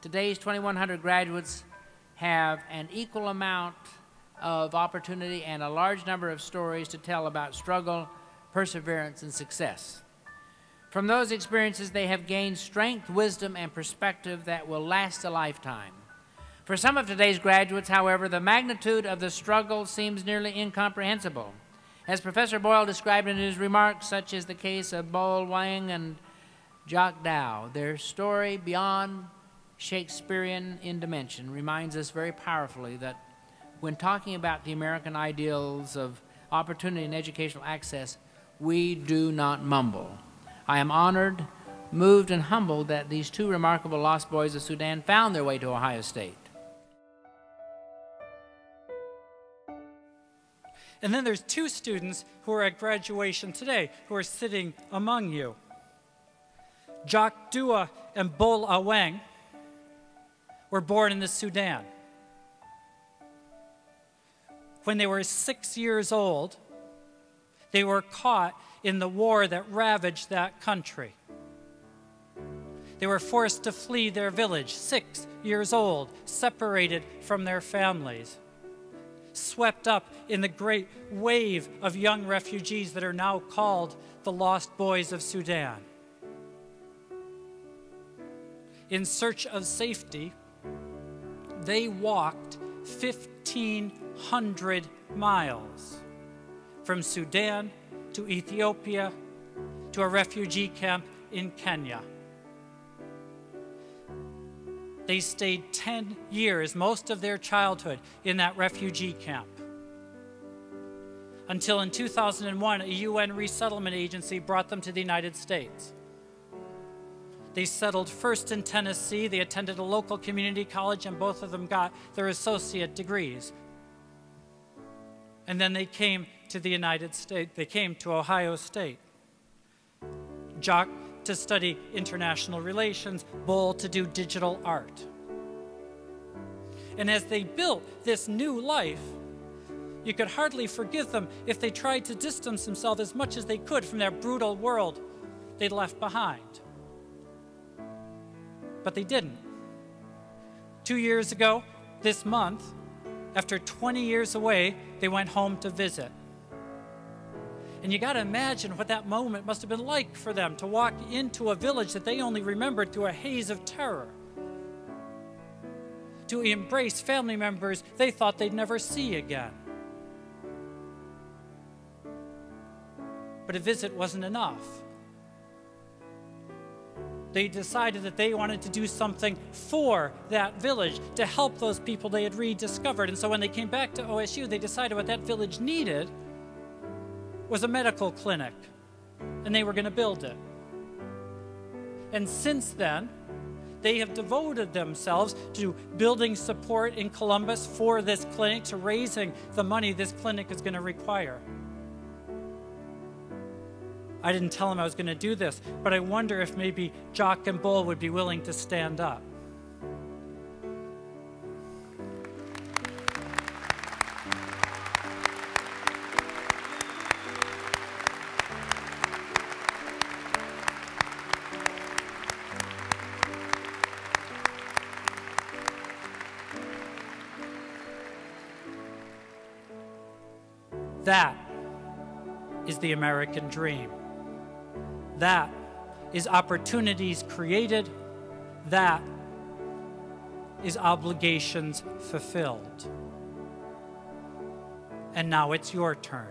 Today's 2,100 graduates have an equal amount of opportunity and a large number of stories to tell about struggle, perseverance, and success. From those experiences, they have gained strength, wisdom, and perspective that will last a lifetime. For some of today's graduates, however, the magnitude of the struggle seems nearly incomprehensible. As Professor Boyle described in his remarks, such as the case of Bol Wang and Jok Dao, their story beyond Shakespearean in dimension reminds us very powerfully that when talking about the American ideals of opportunity and educational access, we do not mumble. I am honored, moved, and humbled that these two remarkable lost boys of Sudan found their way to Ohio State. And then there's two students who are at graduation today who are sitting among you. Jok and Bol Awang were born in the Sudan. When they were 6 years old, they were caught in the war that ravaged that country. They were forced to flee their village, 6 years old, separated from their families, swept up in the great wave of young refugees that are now called the Lost Boys of Sudan. In search of safety, they walked 1,500 miles from Sudan to Ethiopia to a refugee camp in Kenya. They stayed 10 years, most of their childhood, in that refugee camp. Until in 2001, a UN resettlement agency brought them to the United States. They settled first in Tennessee. They attended a local community college, and both of them got their associate degrees. And then they came to the United States. They came to Ohio State. Jok to study international relations, Bol to do digital art. And as they built this new life, you could hardly forgive them if they tried to distance themselves as much as they could from that brutal world they'd left behind. But they didn't. 2 years ago, this month, after 20 years away, they went home to visit. And you got to imagine what that moment must have been like for them, to walk into a village that they only remembered through a haze of terror, to embrace family members they thought they'd never see again. But a visit wasn't enough. They decided that they wanted to do something for that village to help those people they had rediscovered. And so when they came back to OSU, they decided what that village needed was a medical clinic, and they were going to build it. And since then, they have devoted themselves to building support in Columbus for this clinic, to raising the money this clinic is going to require. I didn't tell them I was going to do this, but I wonder if maybe Jok and Bol would be willing to stand up. That is the American dream. That is opportunities created. That is obligations fulfilled. And now it's your turn.